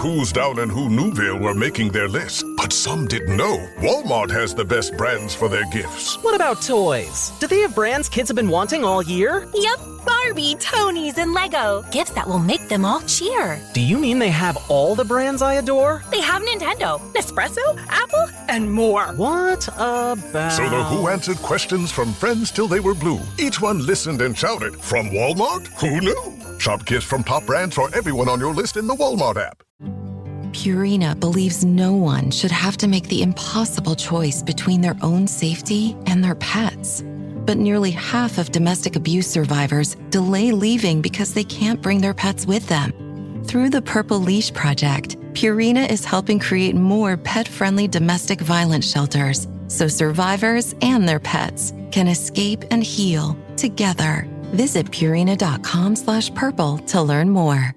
who's down in who Newville were making their list, but some didn't know Walmart has the best brands for their gifts. What about toys? Do they have brands kids have been wanting all year? Yep, Barbie, Tony's, and Lego. Gifts that will make them all cheer. Do you mean they have all the brands I adore? They have Nintendo, Nespresso, Apple, and more. What about... So the Who answered questions from friends till they were blue. Each one listened and shouted, from Walmart? Who knew? Shop gifts from top brands for everyone on your list in the Walmart app. Purina believes no one should have to make the impossible choice between their own safety and their pets. But nearly half of domestic abuse survivors delay leaving because they can't bring their pets with them. Through the Purple Leash Project, Purina is helping create more pet-friendly domestic violence shelters so survivors and their pets can escape and heal together. Visit Purina.com/purple to learn more.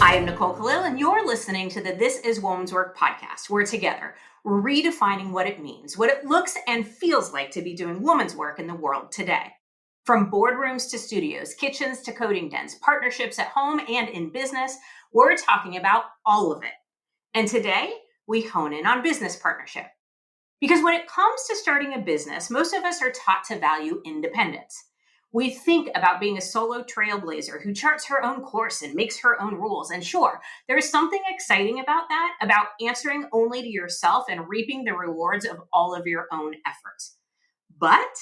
I am Nicole Khalil, and you're listening to the This Is Woman's Work podcast, where together we're redefining what it means, what it looks and feels like to be doing woman's work in the world today. From boardrooms to studios, kitchens to coding dens, partnerships at home and in business, we're talking about all of it. And today, we hone in on business partnership. Because when it comes to starting a business, most of us are taught to value independence. We think about being a solo trailblazer who charts her own course and makes her own rules. And sure, there's something exciting about that, about answering only to yourself and reaping the rewards of all of your own efforts. But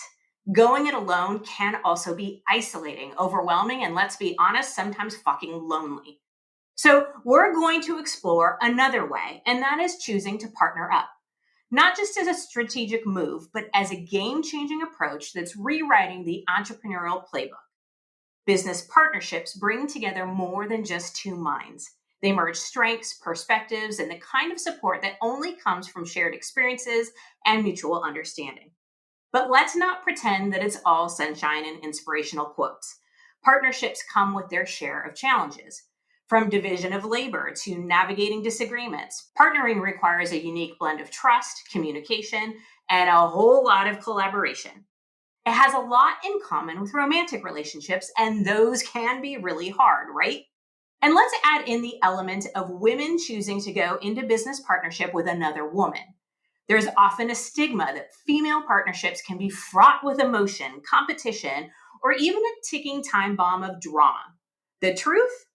going it alone can also be isolating, overwhelming, and let's be honest, sometimes fucking lonely. So we're going to explore another way, and that is choosing to partner up. Not just as a strategic move, but as a game-changing approach that's rewriting the entrepreneurial playbook. Business partnerships bring together more than just two minds. They merge strengths, perspectives, and the kind of support that only comes from shared experiences and mutual understanding. But let's not pretend that it's all sunshine and inspirational quotes. Partnerships come with their share of challenges. From division of labor to navigating disagreements, partnering requires a unique blend of trust, communication, and a whole lot of collaboration. It has a lot in common with romantic relationships, and those can be really hard, right? And let's add in the element of women choosing to go into business partnership with another woman. There's often a stigma that female partnerships can be fraught with emotion, competition, or even a ticking time bomb of drama. The truth?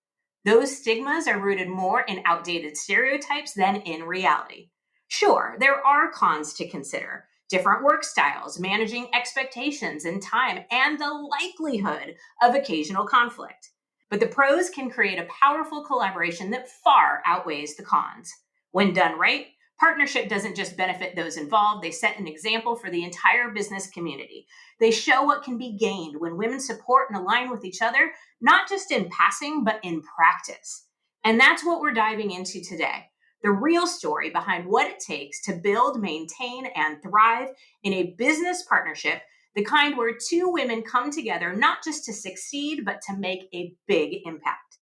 Those stigmas are rooted more in outdated stereotypes than in reality. Sure, there are cons to consider. Different work styles, managing expectations and time, and the likelihood of occasional conflict. But the pros can create a powerful collaboration that far outweighs the cons. When done right, partnership doesn't just benefit those involved, they set an example for the entire business community. They show what can be gained when women support and align with each other, not just in passing, but in practice. And that's what we're diving into today. The real story behind what it takes to build, maintain, and thrive in a business partnership, the kind where two women come together not just to succeed, but to make a big impact.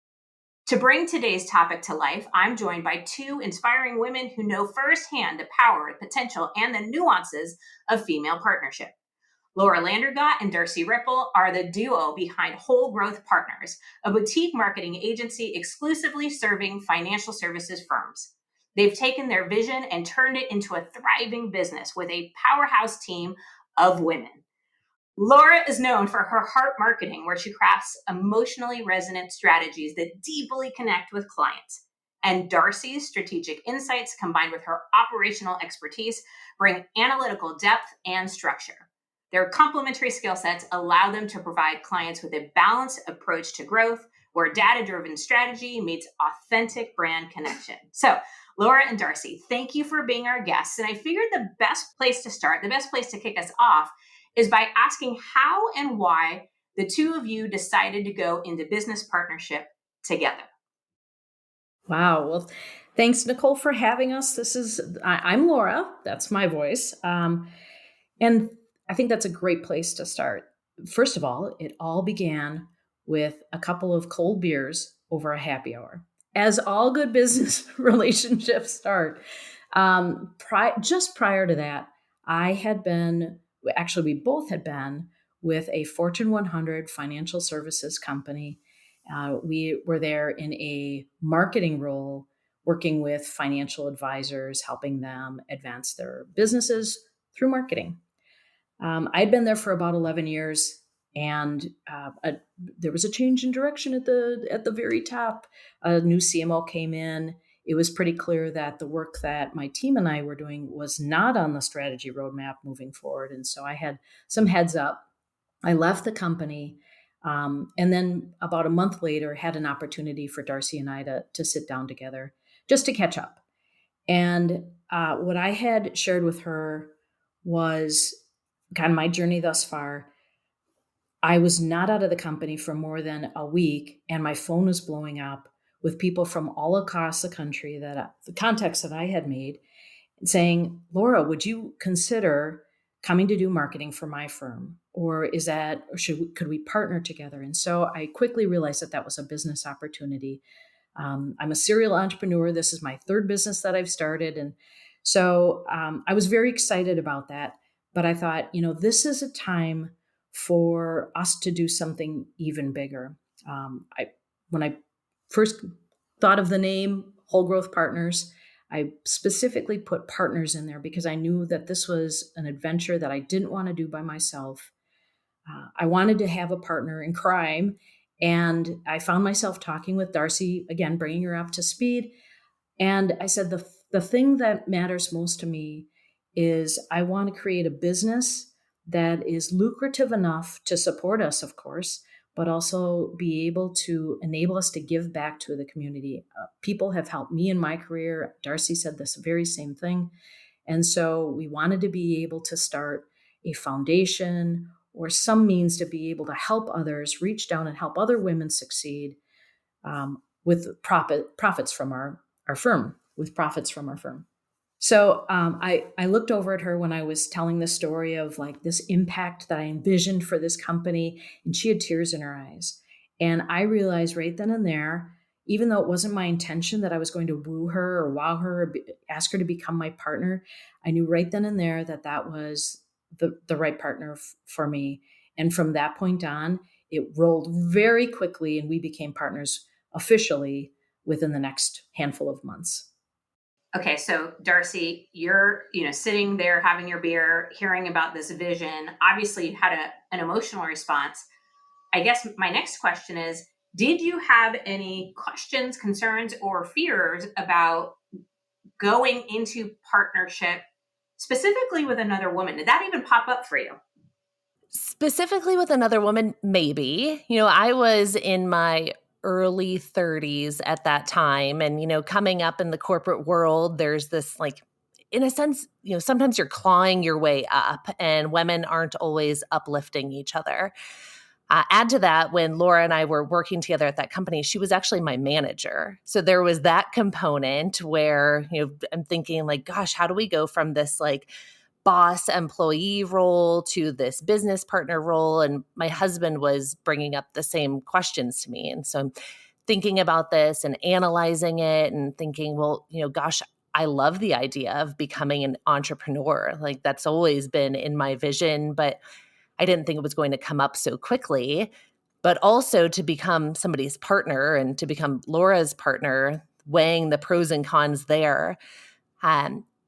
To bring today's topic to life, I'm joined by two inspiring women who know firsthand the power, potential, and the nuances of female partnership. Laura Landergott and Darcy Ripple are the duo behind Whole Growth Partners, a boutique marketing agency exclusively serving financial services firms. They've taken their vision and turned it into a thriving business with a powerhouse team of women. Laura is known for her heart marketing, where she crafts emotionally resonant strategies that deeply connect with clients. And Darcy's strategic insights, combined with her operational expertise, bring analytical depth and structure. Their complementary skill sets allow them to provide clients with a balanced approach to growth, where data-driven strategy meets authentic brand connection. So, Laura and Darcy, thank you for being our guests. And I figured the best place to start, the best place to kick us off, is by asking how and why the two of you decided to go into business partnership together. Wow. Well, thanks, Nicole, for having us. I'm Laura. That's my voice. And I think that's a great place to start. First of all, it all began with a couple of cold beers over a happy hour, as all good business relationships start. Just prior to that, we both had been with a Fortune 100 financial services company. We were there in a marketing role, working with financial advisors, helping them advance their businesses through marketing. I'd been there for about 11 years, and there was a change in direction at the very top. A new CMO came in. It was pretty clear that the work that my team and I were doing was not on the strategy roadmap moving forward. And so I had some heads up. I left the company. And then about a month later, had an opportunity for Darcy and I to sit down together just to catch up. And what I had shared with her was kind of my journey thus far. I was not out of the company for more than a week, and my phone was blowing up with people from all across the country the contacts that I had made, saying, "Laura, would you consider coming to do marketing for my firm? Or could we partner together?" And so I quickly realized that was a business opportunity. I'm a serial entrepreneur. This is my third business that I've started. And so I was very excited about that. But I thought, this is a time for us to do something even bigger. When I first thought of the name Whole Growth Partners, I specifically put partners in there because I knew that this was an adventure that I didn't want to do by myself. I wanted to have a partner in crime. And I found myself talking with Darcy, again, bringing her up to speed. And I said, the thing that matters most to me is I want to create a business that is lucrative enough to support us, of course, but also be able to enable us to give back to the community. People have helped me in my career. Darcy said this very same thing. And so we wanted to be able to start a foundation or some means to be able to help others reach down and help other women succeed with profits from our firm, So I looked over at her when I was telling the story of like this impact that I envisioned for this company, and she had tears in her eyes. And I realized right then and there, even though it wasn't my intention that I was going to woo her or wow her or ask her to become my partner, I knew right then and there that was the right partner for me. And from that point on, it rolled very quickly, and we became partners officially within the next handful of months. Okay, so Darcy, you're sitting there having your beer, hearing about this vision. Obviously, you had an emotional response. I guess my next question is, did you have any questions, concerns, or fears about going into partnership specifically with another woman? Did that even pop up for you? Specifically with another woman, maybe. I was in my early 30s at that time. And, coming up in the corporate world, there's this in a sense, sometimes you're clawing your way up and women aren't always uplifting each other. Add to that, when Laura and I were working together at that company, she was actually my manager. So there was that component where, I'm thinking gosh, how do we go from this boss employee role to this business partner role? And my husband was bringing up the same questions to me. And so I'm thinking about this and analyzing it and thinking, well, gosh, I love the idea of becoming an entrepreneur. That's always been in my vision, but I didn't think it was going to come up so quickly. But also to become somebody's partner and to become Laura's partner, weighing the pros and cons there.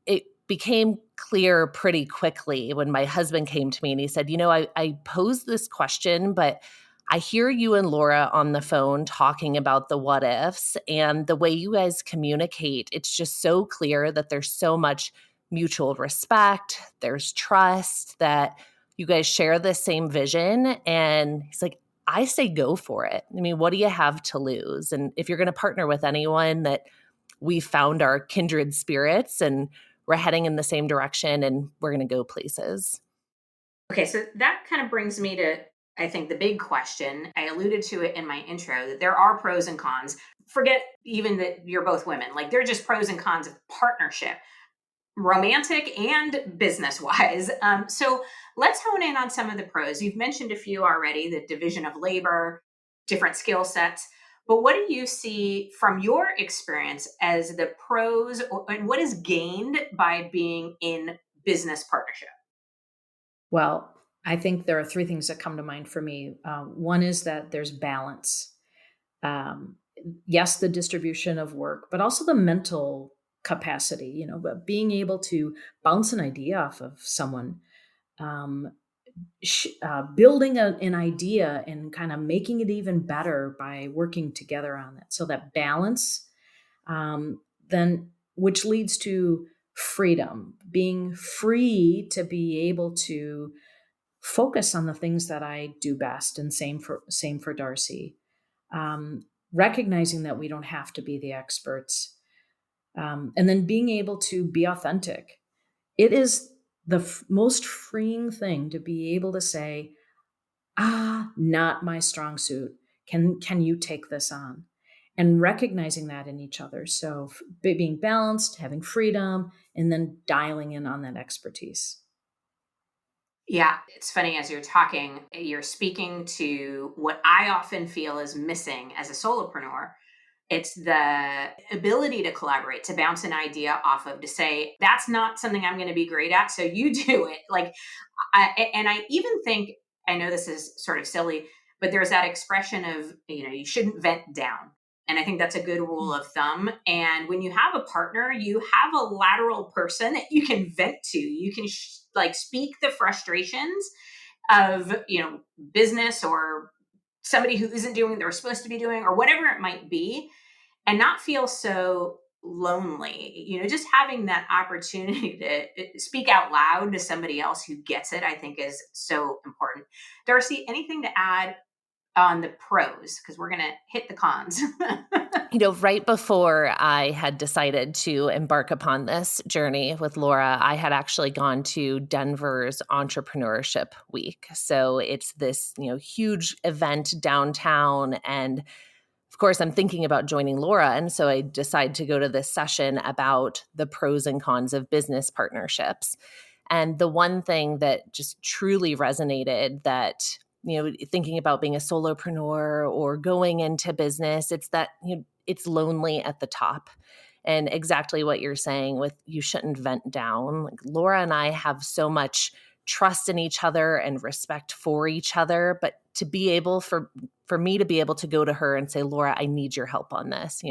It became clear pretty quickly when my husband came to me and he said, I posed this question, but I hear you and Laura on the phone talking about the what ifs, and the way you guys communicate, it's just so clear that there's so much mutual respect, there's trust, that you guys share the same vision. And he's like, I say go for it. I mean, what do you have to lose? And if you're going to partner with anyone, that we found our kindred spirits and we're heading in the same direction and we're going to go places. Okay, so that kind of brings me to, I think, the big question. I alluded to it in my intro that there are pros and cons. Forget even that you're both women. They're just pros and cons of partnership, romantic and business-wise. So let's hone in on some of the pros. You've mentioned a few already: the division of labor, different skill sets. But what do you see from your experience as the pros and what is gained by being in business partnership? Well, I think there are three things that come to mind for me. One is that there's balance. Um, yes, the distribution of work, but also the mental capacity, but being able to bounce an idea off of someone, um, building an idea and kind of making it even better by working together on it. So that balance, then which leads to freedom, being free to be able to focus on the things that I do best, and same for Darcy. Recognizing that we don't have to be the experts, and then being able to be authentic. It is the most freeing thing to be able to say, not my strong suit. Can you take this on? And recognizing that in each other. So being balanced, having freedom, and then dialing in on that expertise. Yeah, it's funny as you're talking, you're speaking to what I often feel is missing as a solopreneur. It's the ability to collaborate, to bounce an idea off of, to say, that's not something I'm going to be great at. So you do it. And I even think, I know this is sort of silly, but there's that expression of, you shouldn't vent down. And I think that's a good rule of thumb. And when you have a partner, you have a lateral person that you can vent to. You can speak the frustrations of, business or somebody who isn't doing what they're supposed to be doing or whatever it might be, and not feel so lonely. Just having that opportunity to speak out loud to somebody else who gets it, I think is so important. Darcy, anything to add on the pros? Because we're going to hit the cons. Right before I had decided to embark upon this journey with Laura, I had actually gone to Denver's Entrepreneurship Week. So it's this, huge event downtown. And of course, I'm thinking about joining Laura. And so I decide to go to this session about the pros and cons of business partnerships. And the one thing that just truly resonated, that thinking about being a solopreneur or going into business, it's that it's lonely at the top. And exactly what you're saying with you shouldn't vent down. Like Laura and I have so much trust in each other and respect for each other, but to be able for me to be able to go to her and say, Laura, I need your help on this,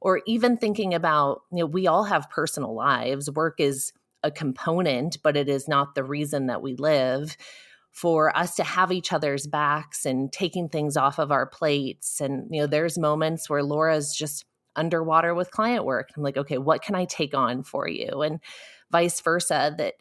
or even thinking about, we all have personal lives. Work is a component, but it is not the reason that we live. For us to have each other's backs and taking things off of our plates. And, there's moments where Laura's just underwater with client work. I'm like, okay, what can I take on for you? And vice versa, that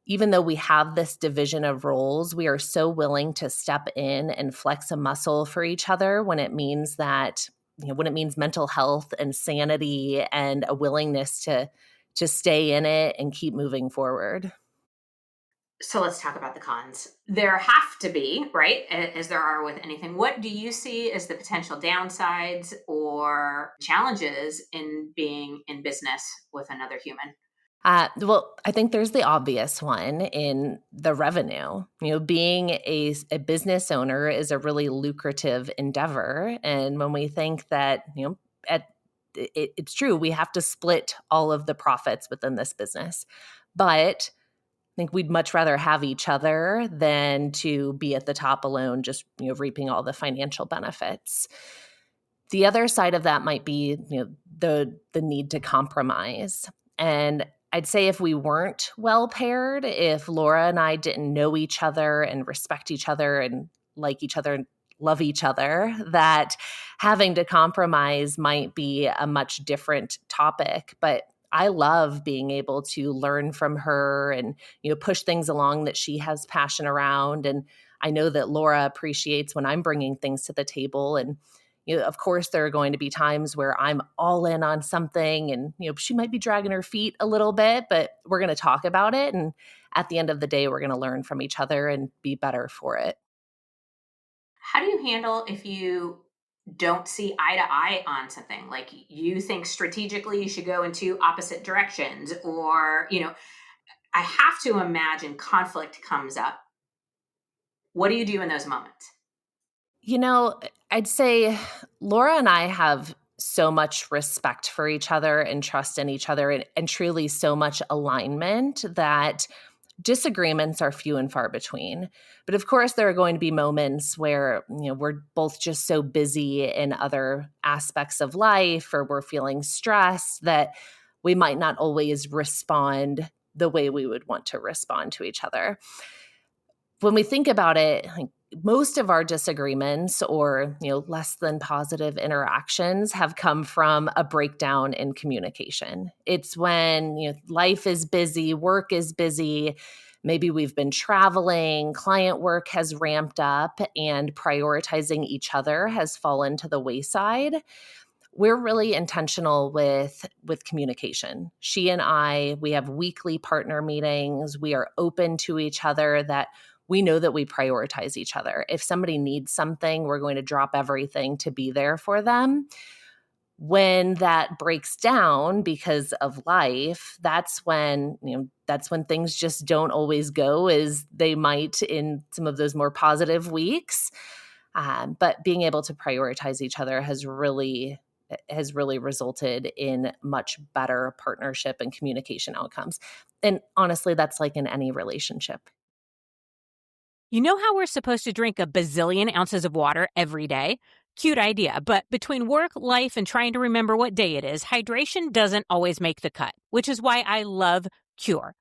even though we have this division of roles, we are so willing to step in and flex a muscle for each other when it means that, when it means mental health and sanity and a willingness to stay in it and keep moving forward. So let's talk about the cons. There have to be, right? As there are with anything. What do you see as the potential downsides or challenges in being in business with another human? Well, I think there's the obvious one in the revenue. Being a business owner is a really lucrative endeavor. And when we think that, it's true, we have to split all of the profits within this business. But I think we'd much rather have each other than to be at the top alone, just reaping all the financial benefits. The other side of that might be the need to compromise. And I'd say if we weren't well paired, if Laura and I didn't know each other and respect each other and like each other and love each other, that having to compromise might be a much different topic. But I love being able to learn from her and push things along that she has passion around. And I know that Laura appreciates when I'm bringing things to the table. And of course, there are going to be times where I'm all in on something and, she might be dragging her feet a little bit, but we're going to talk about it. And at the end of the day, we're going to learn from each other and be better for it. How do you handle if you don't see eye to eye on something? Like you think strategically you should go in two opposite directions, or, I have to imagine conflict comes up. What do you do in those moments? I'd say Laura and I have so much respect for each other and trust in each other and truly so much alignment that disagreements are few and far between. But of course, there are going to be moments where, we're both just so busy in other aspects of life or we're feeling stressed that we might not always respond the way we would want to respond to each other. When we think about it, like, most of our disagreements or, less than positive interactions have come from a breakdown in communication. It's when, life is busy, work is busy, maybe we've been traveling, client work has ramped up, and prioritizing each other has fallen to the wayside. We're really intentional with communication. She and I, we have weekly partner meetings. We are open to each other, that we know that we prioritize each other. If somebody needs something, we're going to drop everything to be there for them. When that breaks down because of life, that's when things just don't always go as they might in some of those more positive weeks. But being able to prioritize each other has really resulted in much better partnership and communication outcomes. And honestly, that's like in any relationship. You know how we're supposed to drink a bazillion ounces of water every day? Cute idea, but between work, life, and trying to remember what day it is, hydration doesn't always make the cut, which is why I love Cure.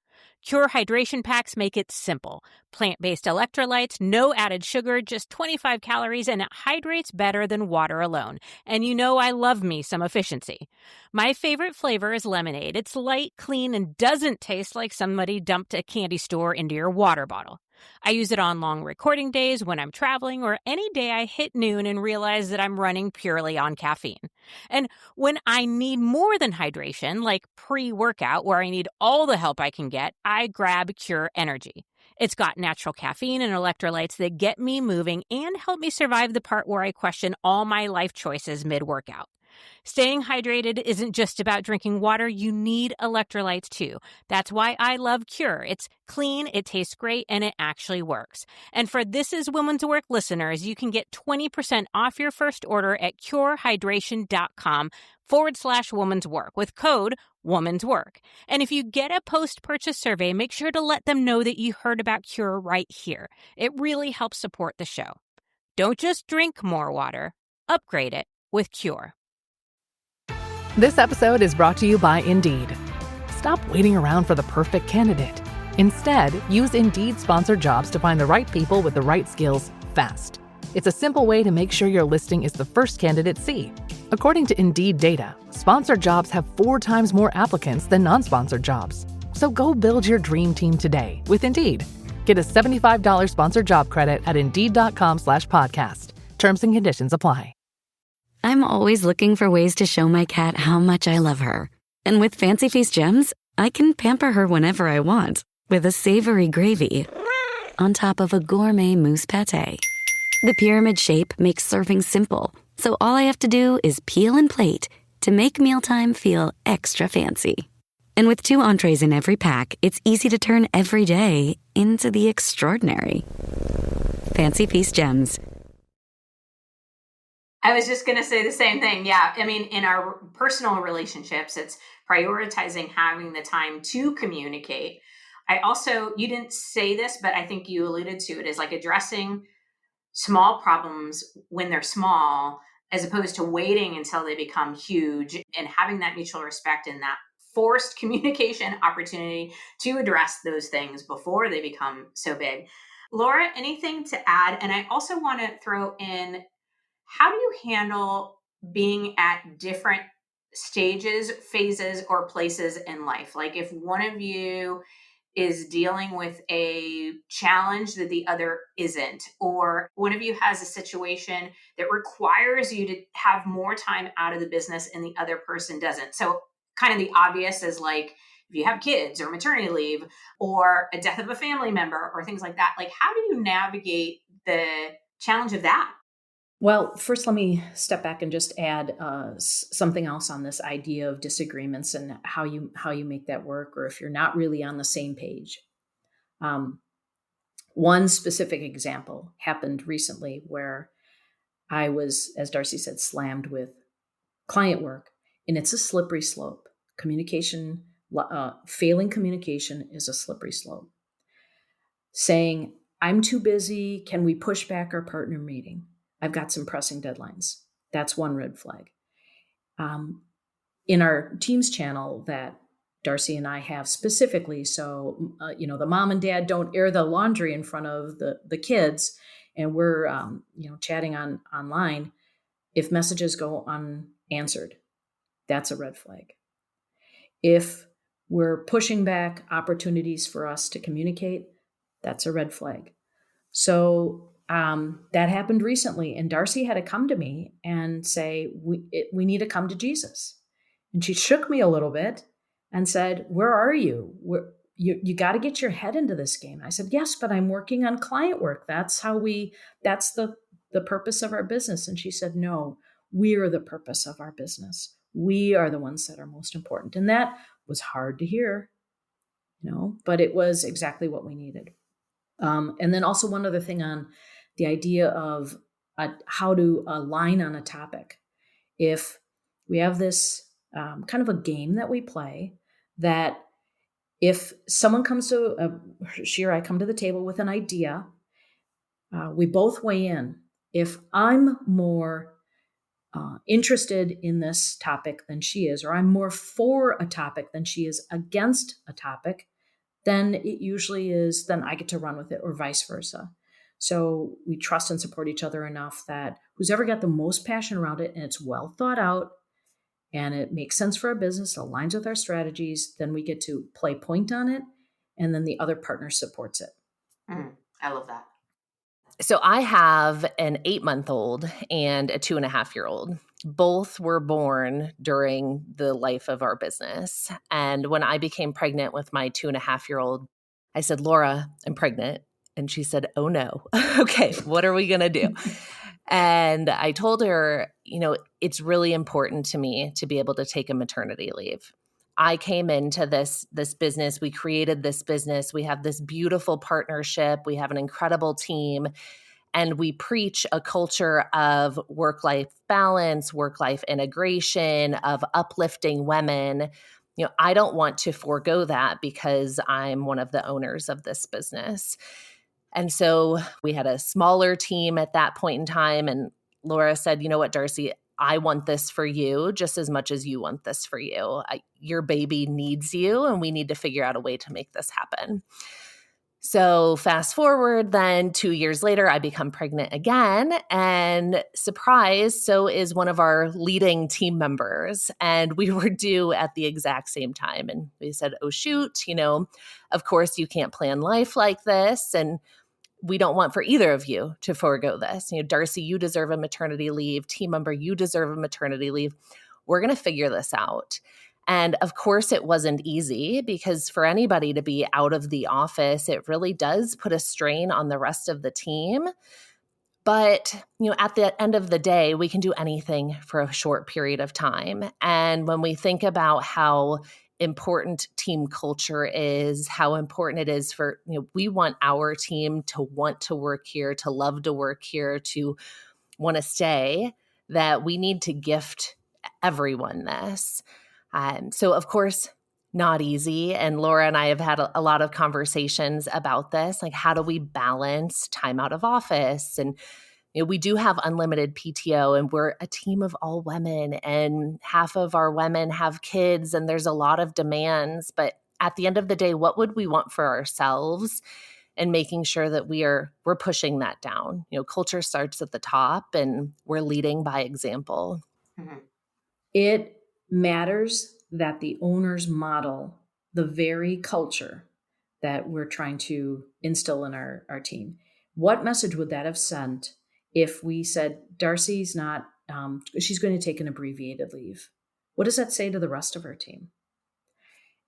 Cure hydration packs make it simple. Plant-based electrolytes, no added sugar, just 25 calories, and it hydrates better than water alone. And you know I love me some efficiency. My favorite flavor is lemonade. It's light, clean, and doesn't taste like somebody dumped a candy store into your water bottle. I use it on long recording days, when I'm traveling, or any day I hit noon and realize that I'm running purely on caffeine. And when I need more than hydration, like pre-workout where I need all the help I can get, I grab Cure Energy. It's got natural caffeine and electrolytes that get me moving and help me survive the part where I question all my life choices mid-workout. Staying hydrated isn't just about drinking water. You need electrolytes too. That's why I love Cure. It's clean, it tastes great, and it actually works. And for This Is Women's Work listeners, you can get 20% off your first order at curehydration.com/woman's work with code woman's work. And if you get a post-purchase survey, make sure to let them know that you heard about Cure right here. It really helps support the show. Don't just drink more water. Upgrade it with Cure. This episode is brought to you by Indeed. Stop waiting around for the perfect candidate. Instead, use Indeed sponsored jobs to find the right people with the right skills fast. It's a simple way to make sure your listing is the first candidates see. According to Indeed data, sponsored jobs have 4 times more applicants than non-sponsored jobs. So go build your dream team today with Indeed. Get a $75 sponsored job credit at Indeed.com/podcast. Terms and conditions apply. I'm always looking for ways to show my cat how much I love her. And with Fancy Feast gems, I can pamper her whenever I want with a savory gravy on top of a gourmet mousse pâté. The pyramid shape makes serving simple, so all I have to do is peel and plate to make mealtime feel extra fancy. And with 2 entrees in every pack, it's easy to turn every day into the extraordinary. Fancy Feast gems. I was just going to say the same thing. Yeah. I mean, in our personal relationships, it's prioritizing having the time to communicate. You didn't say this, but I think you alluded to it, is like addressing small problems when they're small, as opposed to waiting until they become huge, and having that mutual respect and that forced communication opportunity to address those things before they become so big. Laura, anything to add? And I also want to throw in, how do you handle being at different stages, phases, or places in life? Like if one of you is dealing with a challenge that the other isn't, or one of you has a situation that requires you to have more time out of the business and the other person doesn't. So kind of the obvious is like, if you have kids or maternity leave or a death of a family member or things like that, like how do you navigate the challenge of that? Well, first, let me step back and just add something else on this idea of disagreements and how you make that work, or if you're not really on the same page. One specific example happened recently where I was, as Darcy said, slammed with client work, and it's a slippery slope. Communication, failing communication is a slippery slope. Saying, I'm too busy. Can we push back our partner meeting? I've got some pressing deadlines. That's one red flag. In our Teams channel that Darcy and I have specifically, so the mom and dad don't air the laundry in front of the kids, and we're chatting online. If messages go unanswered, that's a red flag. If we're pushing back opportunities for us to communicate, that's a red flag. So that happened recently, and Darcy had to come to me and say, we need to come to Jesus. And she shook me a little bit and said, where are you? You got to get your head into this game. I said, yes, but I'm working on client work. That's the purpose of our business. And she said, no, we're the purpose of our business. We are the ones that are most important. And that was hard to hear, but it was exactly what we needed. And then also one other thing on the idea of how to align on a topic. If we have this kind of a game that we play, that if someone comes to, she or I come to the table with an idea, we both weigh in. If I'm more interested in this topic than she is, or I'm more for a topic than she is against a topic, then it usually is, then I get to run with it, or vice versa. So we trust and support each other enough that who's ever got the most passion around it, and it's well thought out, and it makes sense for our business, aligns with our strategies, then we get to play point on it, and then the other partner supports it. I love that. So I have an 8-month-old and a 2.5-year-old. Both were born during the life of our business. And when I became pregnant with my 2.5-year-old, I said, Laura, I'm pregnant. And she said, oh no. Okay, what are we going to do? And I told her, it's really important to me to be able to take a maternity leave. I came into this business. We created this business. We have this beautiful partnership. We have an incredible team. And we preach a culture of work-life balance, work-life integration, of uplifting women. I don't want to forego that because I'm one of the owners of this business. And so we had a smaller team at that point in time. And Laura said, you know what, Darcy, I want this for you just as much as you want this for you. Your baby needs you, and we need to figure out a way to make this happen. So fast forward, then 2 years later, I become pregnant again, and surprise, so is one of our leading team members. And we were due at the exact same time. And we said, oh, shoot, of course you can't plan life like this. And we don't want for either of you to forego this. Darcy, you deserve a maternity leave. Team member, you deserve a maternity leave. We're going to figure this out. And of course, it wasn't easy, because for anybody to be out of the office, it really does put a strain on the rest of the team. But, at the end of the day, we can do anything for a short period of time. And when we think about how important team culture is, how important it is for, we want our team to want to work here, to love to work here, to want to stay, that we need to gift everyone this. So of course, not easy. And Laura and I have had a lot of conversations about this. Like, how do we balance time out of office? And we do have unlimited PTO, and we're a team of all women, and half of our women have kids, and there's a lot of demands. But at the end of the day, what would we want for ourselves? And making sure that we're pushing that down. Culture starts at the top, and we're leading by example. Mm-hmm. It matters that the owners model the very culture that we're trying to instill in our team. What message would that have sent if we said, Darcy's not, she's going to take an abbreviated leave? What does that say to the rest of our team?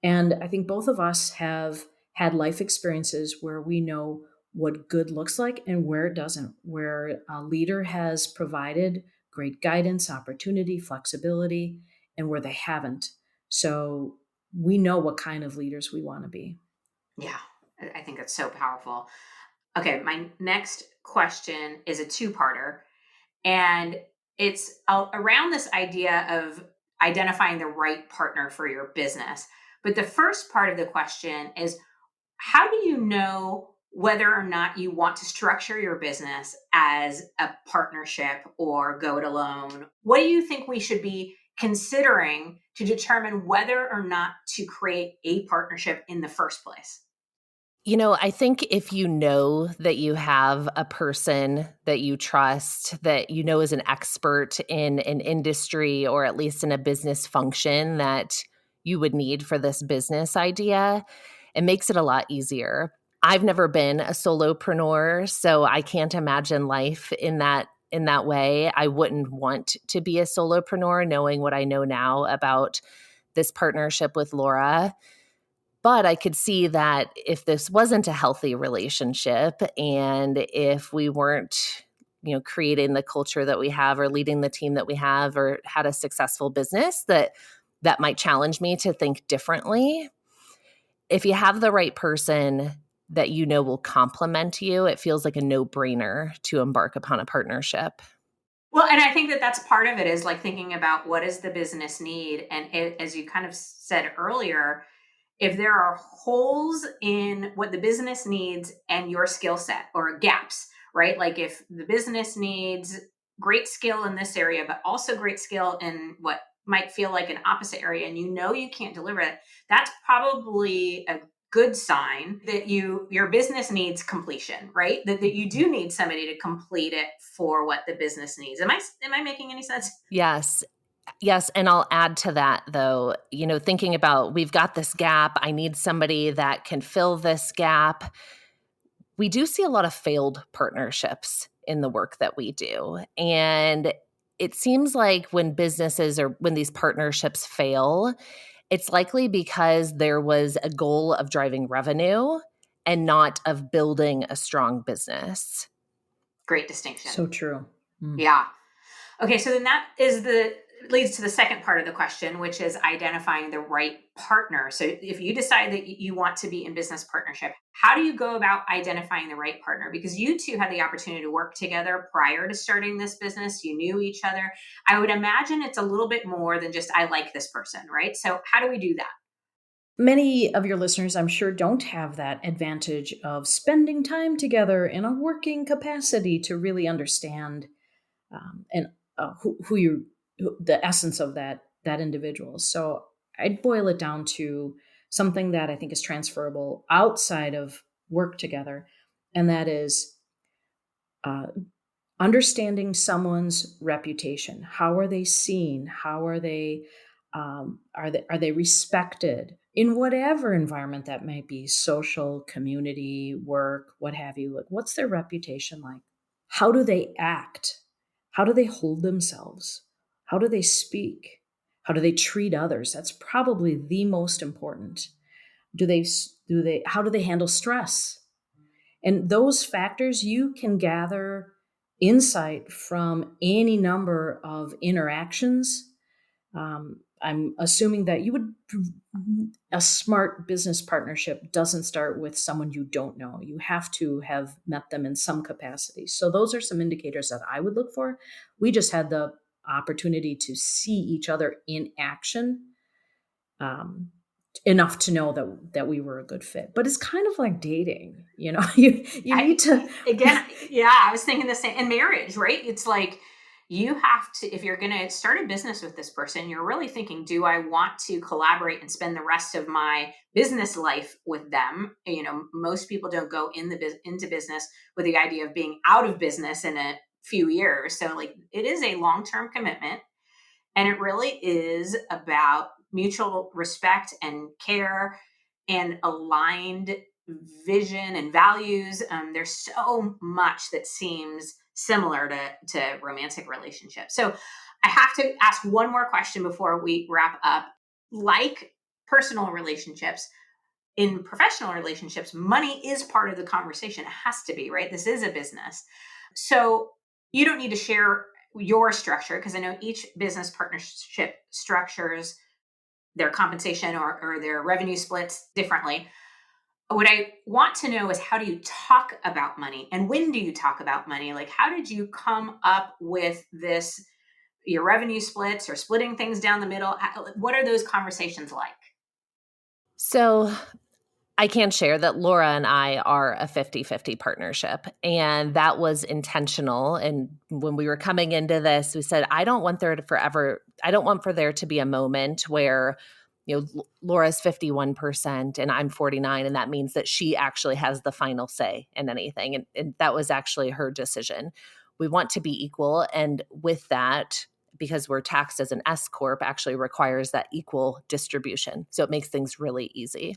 And I think both of us have had life experiences where we know what good looks like and where it doesn't, where a leader has provided great guidance, opportunity, flexibility, and where they haven't. So we know what kind of leaders we want to be. Yeah, I think that's so powerful. Okay, my next question is a two-parter. And it's around this idea of identifying the right partner for your business. But the first part of the question is, how do you know whether or not you want to structure your business as a partnership or go it alone? What do you think we should be considering to determine whether or not to create a partnership in the first place? I think if you know that you have a person that you trust, that you know is an expert in an industry or at least in a business function that you would need for this business idea, it makes it a lot easier. I've never been a solopreneur, so I can't imagine life in that way. I wouldn't want to be a solopreneur knowing what I know now about this partnership with Laura. But I could see that if this wasn't a healthy relationship and if we weren't, creating the culture that we have or leading the team that we have or had a successful business, that might challenge me to think differently. If you have the right person that you know will complement you, it feels like a no-brainer to embark upon a partnership. Well, and I think that that's part of it, is like thinking about what does the business need. And as you kind of said earlier, if there are holes in what the business needs and your skill set, or gaps, right? Like if the business needs great skill in this area, but also great skill in what might feel like an opposite area, and you know you can't deliver it, that's probably a good sign that your business needs completion, right? That you do need somebody to complete it for what the business needs. Am I making any sense? Yes. Yes, and I'll add to that though, thinking about we've got this gap, I need somebody that can fill this gap. We do see a lot of failed partnerships in the work that we do. And it seems like when businesses or when these partnerships fail, it's likely because there was a goal of driving revenue and not of building a strong business. Great distinction. So true. Yeah. Okay, so then that leads to the second part of the question, which is identifying the right partner. So if you decide that you want to be in business partnership, how do you go about identifying the right partner? Because you two had the opportunity to work together prior to starting this business. You knew each other. I would imagine it's a little bit more than just, I like this person, right? So how do we do that? Many of your listeners, I'm sure, don't have that advantage of spending time together in a working capacity to really understand and the essence of that individual. So I'd boil it down to something that I think is transferable outside of work together, and that is uh, understanding someone's reputation. How are they seen? How are they respected in whatever environment that might be, social, community, work, what have you? Like, what's their reputation like? How do they act? How do they hold themselves? How do they speak? How do they treat others? That's probably the most important. How do they handle stress? And those factors, you can gather insight from any number of interactions. I'm assuming that a smart business partnership doesn't start with someone you don't know. You have to have met them in some capacity. So those are some indicators that I would look for. We just had the opportunity to see each other in action, enough to know that we were a good fit. But it's kind of like dating, you need to Again, yeah, I was thinking the same in marriage, right? It's like you have to, if you're going to start a business with this person, you're really thinking, do I want to collaborate and spend the rest of my business life with them? Most people don't go into business with the idea of being out of business in a few years. So like it is a long-term commitment, and it really is about mutual respect and care and aligned vision and values. There's so much that seems similar to romantic relationships. So I have to ask one more question before we wrap up. Like personal relationships, in professional relationships, money is part of the conversation. It has to be, right? This is a business. So you don't need to share your structure, because I know each business partnership structures their compensation or their revenue splits differently. what I want to know is, how do you talk about money, and when do you talk about money? Like, how did you come up with this, your revenue splits or splitting things down the middle? What are those conversations like? So I can share that Laura and I are a 50-50 partnership, and that was intentional. And when we were coming into this, we said, I don't want there to be a moment where, Laura's 51% and I'm 49%, and that means that she actually has the final say in anything. And that was actually her decision. We want to be equal, and with that, because we're taxed as an S corp, actually requires that equal distribution. So it makes things really easy.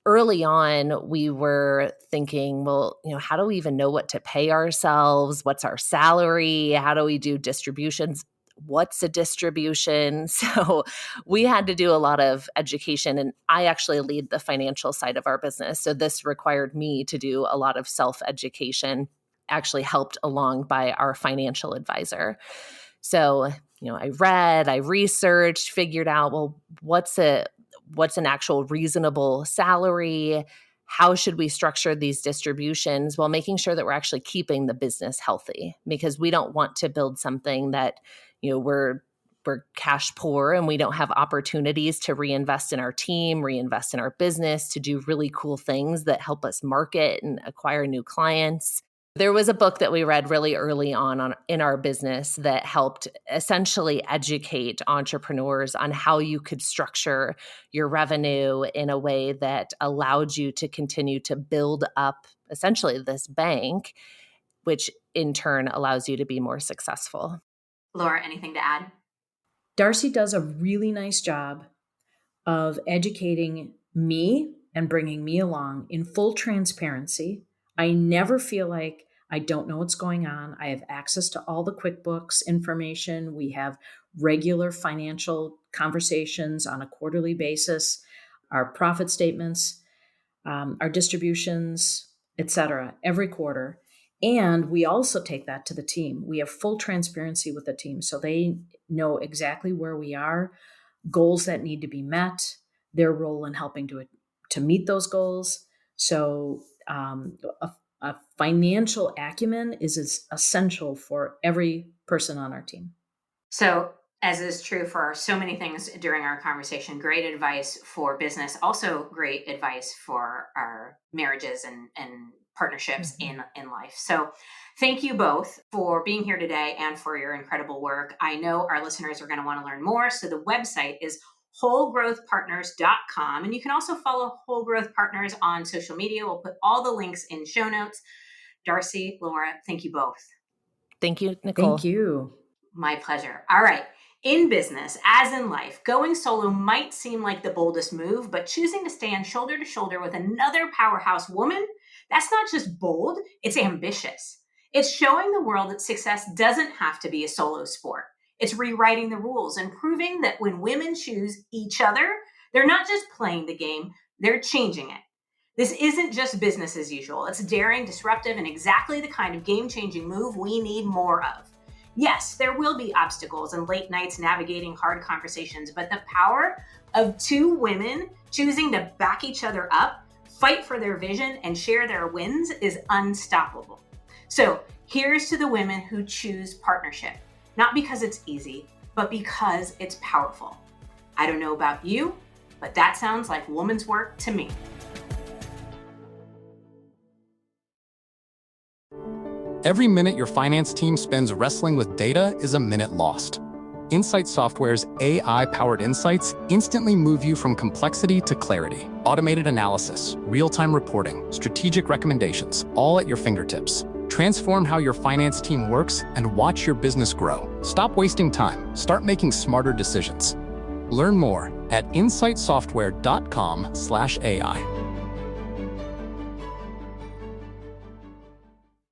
Early on, we were thinking, well, how do we even know what to pay ourselves? What's our salary? How do we do distributions? What's a distribution? So we had to do a lot of education, and I actually lead the financial side of our business. So this required me to do a lot of self-education, actually helped along by our financial advisor. So, I read, I researched, figured out, well, what's an actual reasonable salary? How should we structure these distributions while making sure that we're actually keeping the business healthy? Because we don't want to build something that, we're cash poor and we don't have opportunities to reinvest in our team, reinvest in our business, to do really cool things that help us market and acquire new clients. There was a book that we read really early on in our business that helped essentially educate entrepreneurs on how you could structure your revenue in a way that allowed you to continue to build up essentially this bank, which in turn allows you to be more successful. Laura, anything to add? Darcy does a really nice job of educating me and bringing me along in full transparency. I never feel like I don't know what's going on. I have access to all the QuickBooks information. We have regular financial conversations on a quarterly basis, our profit statements, our distributions, etc., every quarter. And we also take that to the team. We have full transparency with the team, so they know exactly where we are, goals that need to be met, their role in helping to meet those goals. So a financial acumen is essential for every person on our team. So, as is true for so many things during our conversation, great advice for business, also great advice for our marriages and partnerships in life. So thank you both for being here today and for your incredible work. I know our listeners are going to want to learn more. So the website is wholegrowthpartners.com. And you can also follow Whole Growth Partners on social media. We'll put all the links in show notes. Darcy, Laura, thank you both. Thank you, Nicole. Thank you. My pleasure. All right. In business, as in life, going solo might seem like the boldest move, but choosing to stand shoulder to shoulder with another powerhouse woman, that's not just bold, it's ambitious. It's showing the world that success doesn't have to be a solo sport. It's rewriting the rules and proving that when women choose each other, they're not just playing the game, they're changing it. This isn't just business as usual. It's daring, disruptive, and exactly the kind of game-changing move we need more of. Yes, there will be obstacles and late nights navigating hard conversations, but the power of two women choosing to back each other up, fight for their vision, and share their wins is unstoppable. So here's to the women who choose partnership, not because it's easy, but because it's powerful. I don't know about you, but that sounds like woman's work to me. Every minute your finance team spends wrestling with data is a minute lost. Insight Software's AI-powered insights instantly move you from complexity to clarity. Automated analysis, real-time reporting, strategic recommendations, all at your fingertips. Transform how your finance team works and watch your business grow. Stop wasting time. Start making smarter decisions. Learn more at insightsoftware.com/AI.